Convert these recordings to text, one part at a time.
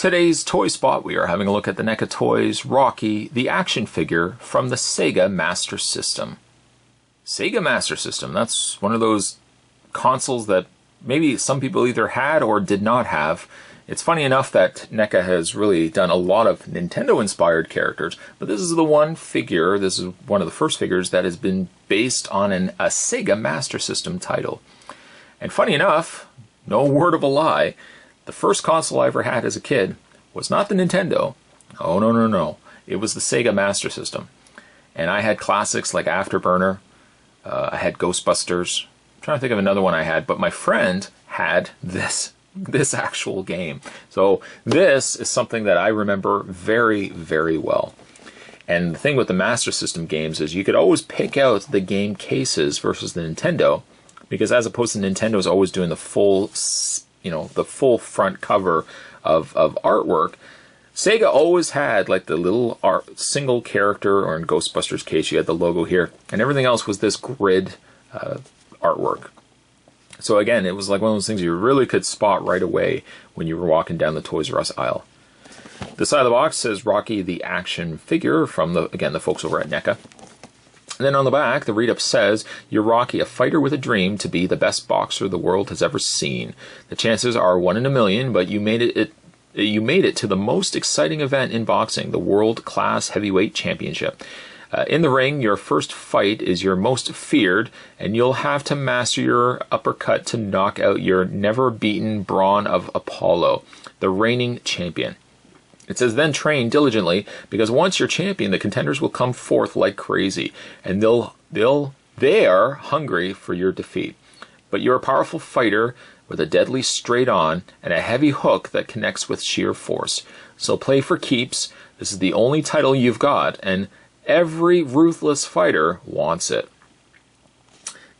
Today's toy spot, we are having a look at the NECA Toys Rocky, the action figure from the Sega Master System. Sega Master System, that's one of those consoles that maybe some people either had or did not have. It's funny enough that NECA has really done a lot of Nintendo-inspired characters, but this is the one figure, this is one of the first figures that has been based on a Sega Master System title. And funny enough, no word of a lie, the first console I ever had as a kid was not the Nintendo. Oh, no. It was the Sega Master System. And I had classics like Afterburner. I had Ghostbusters. I'm trying to think of another one I had, but my friend had this actual game. So this is something that I remember very, very well. And the thing with the Master System games is you could always pick out the game cases versus the Nintendo, because as opposed to Nintendo's always doing the full front cover of artwork, Sega always had like the little single character, or in Ghostbusters case you had the logo here, and everything else was this grid artwork. So again, it was like one of those things you really could spot right away when you were walking down the Toys R Us aisle. The side of the box says Rocky the action figure from the folks over at NECA. And then on the back, the read-up says, "You're Rocky, a fighter with a dream to be the best boxer the world has ever seen. The chances are 1 in a million, but you made it to the most exciting event in boxing, the World Class Heavyweight Championship. In the ring, your first fight is your most feared, and you'll have to master your uppercut to knock out your never-beaten Brawn of Apollo, the reigning champion." It says, "Then train diligently, because once you're champion, the contenders will come forth like crazy, and they are hungry for your defeat. But you're a powerful fighter with a deadly straight on and a heavy hook that connects with sheer force. So play for keeps. This is the only title you've got, and every ruthless fighter wants it."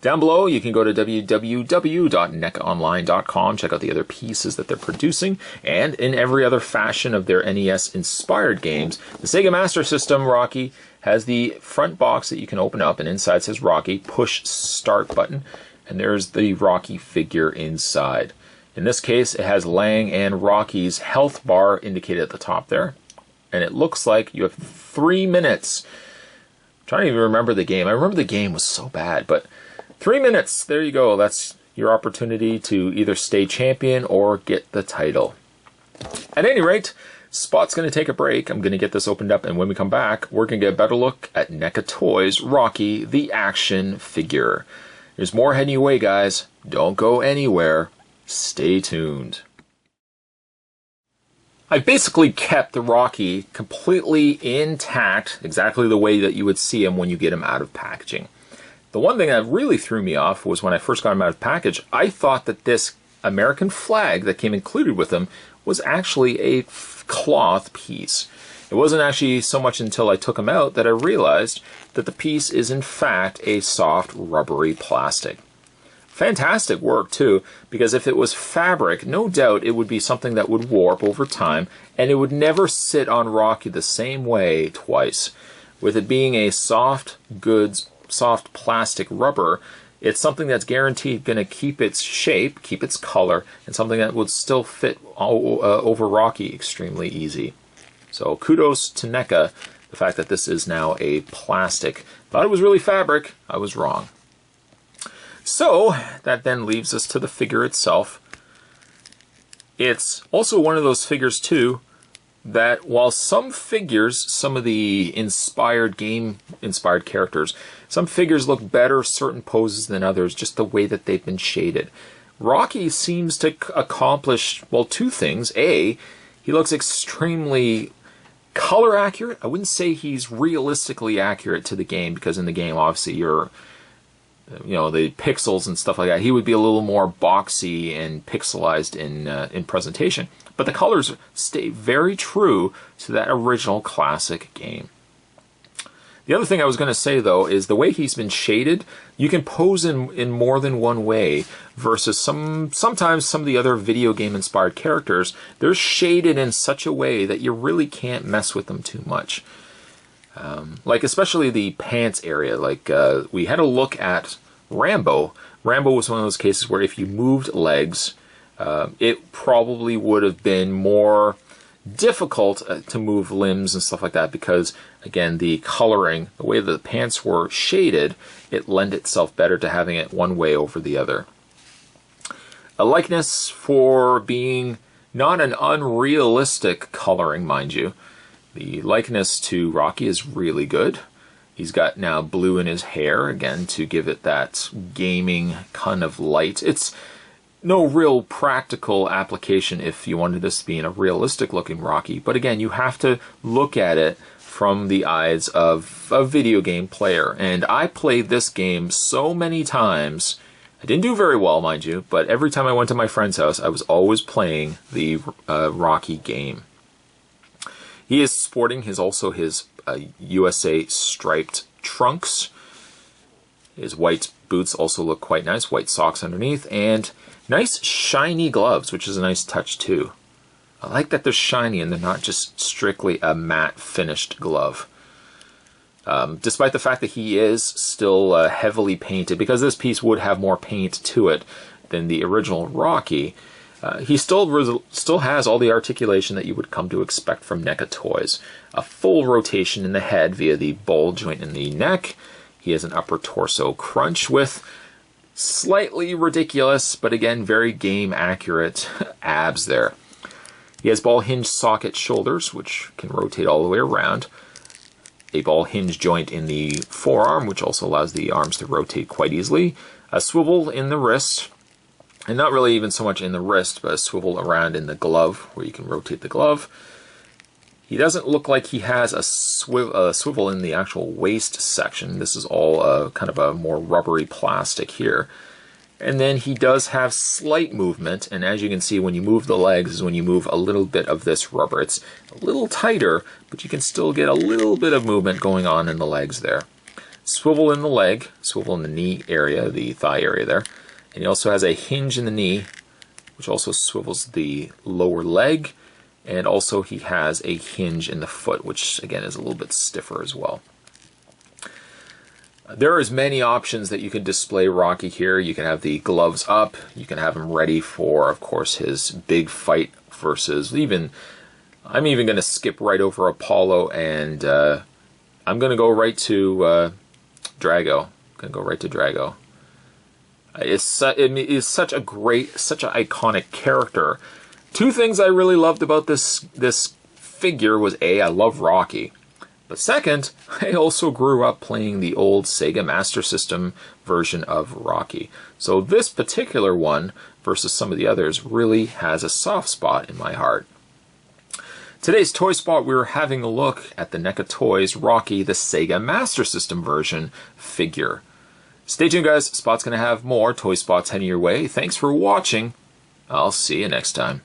Down below, you can go to www.necaonline.com, check out the other pieces that they're producing, and in every other fashion of their NES-inspired games, the Sega Master System Rocky has the front box that you can open up, and inside says Rocky, push start button, and there's the Rocky figure inside. In this case, it has Lang and Rocky's health bar indicated at the top there, and it looks like you have 3 minutes. I'm trying to even remember the game. I remember the game was so bad, but 3 minutes, there you go. That's your opportunity to either stay champion or get the title. At any rate, Spot's going to take a break. I'm going to get this opened up, and when we come back, we're going to get a better look at NECA Toys Rocky, the action figure. There's more heading your way, guys. Don't go anywhere. Stay tuned. I've basically kept the Rocky completely intact, exactly the way that you would see him when you get him out of packaging. The one thing that really threw me off was when I first got him out of package, I thought that this American flag that came included with him was actually a cloth piece. It wasn't actually so much until I took him out that I realized that the piece is in fact a soft rubbery plastic. Fantastic work too, because if it was fabric, no doubt it would be something that would warp over time, and it would never sit on Rocky the same way twice. With it being a soft plastic rubber, it's something that's guaranteed going to keep its shape, keep its color, and something that would still fit over Rocky extremely easy. So kudos to NECA, the fact that this is now a plastic. Thought it was really fabric, I was wrong. So that then leaves us to the figure itself. It's also one of those figures too that while some figures, some of the game-inspired characters, some figures look better certain poses than others, just the way that they've been shaded. Rocky seems to accomplish, well, 2 things. A, he looks extremely color accurate. I wouldn't say he's realistically accurate to the game, because in the game, obviously, the pixels and stuff like that, he would be a little more boxy and pixelized in presentation. But the colors stay very true to that original classic game. The other thing I was going to say, though, is the way he's been shaded, you can pose in more than one way, versus sometimes some of the other video game-inspired characters, they're shaded in such a way that you really can't mess with them too much. Like especially the pants area. Like we had a look at Rambo. Rambo was one of those cases where if you moved legs, it probably would have been more difficult to move limbs and stuff like that because, again, the coloring, the way the pants were shaded, it lent itself better to having it one way over the other. A likeness for being not an unrealistic coloring, mind you. The likeness to Rocky is really good. He's got now blue in his hair, again, to give it that gaming kind of light. It's no real practical application if you wanted this to be in a realistic looking Rocky, but again, you have to look at it from the eyes of a video game player. And I played this game so many times. I didn't do very well, mind you, but every time I went to my friend's house, I was always playing the Rocky game. He is sporting his USA striped trunks. His white boots also look quite nice, white socks underneath, and nice shiny gloves, which is a nice touch too. I like that they're shiny and they're not just strictly a matte finished glove. Despite the fact that he is still heavily painted, because this piece would have more paint to it than the original Rocky, he still has all the articulation that you would come to expect from NECA toys. A full rotation in the head via the ball joint in the neck. He has an upper torso crunch with slightly ridiculous, but again, very game accurate abs there. He has ball hinge socket shoulders, which can rotate all the way around. A ball hinge joint in the forearm, which also allows the arms to rotate quite easily. A swivel in the wrist, and not really even so much in the wrist, but a swivel around in the glove, where you can rotate the glove. He doesn't look like he has a swivel in the actual waist section. This is all kind of a more rubbery plastic here. And then he does have slight movement, and as you can see, when you move the legs is when you move a little bit of this rubber. It's a little tighter, but you can still get a little bit of movement going on in the legs there. Swivel in the leg, swivel in the knee area, the thigh area there. And he also has a hinge in the knee, which also swivels the lower leg. And also he has a hinge in the foot, which again is a little bit stiffer as well. There are as many options that you can display Rocky here. You can have the gloves up. You can have him ready for, of course, his big fight versus I'm even going to skip right over Apollo, and I'm going to go right to Drago. It's such a great, such an iconic character. Two things I really loved about this figure was A, I love Rocky. But second, I also grew up playing the old Sega Master System version of Rocky. So this particular one, versus some of the others, really has a soft spot in my heart. Today's Toy Spot, we're having a look at the NECA Toys Rocky, the Sega Master System version figure. Stay tuned, guys. Spot's going to have more Toy Spots heading your way. Thanks for watching. I'll see you next time.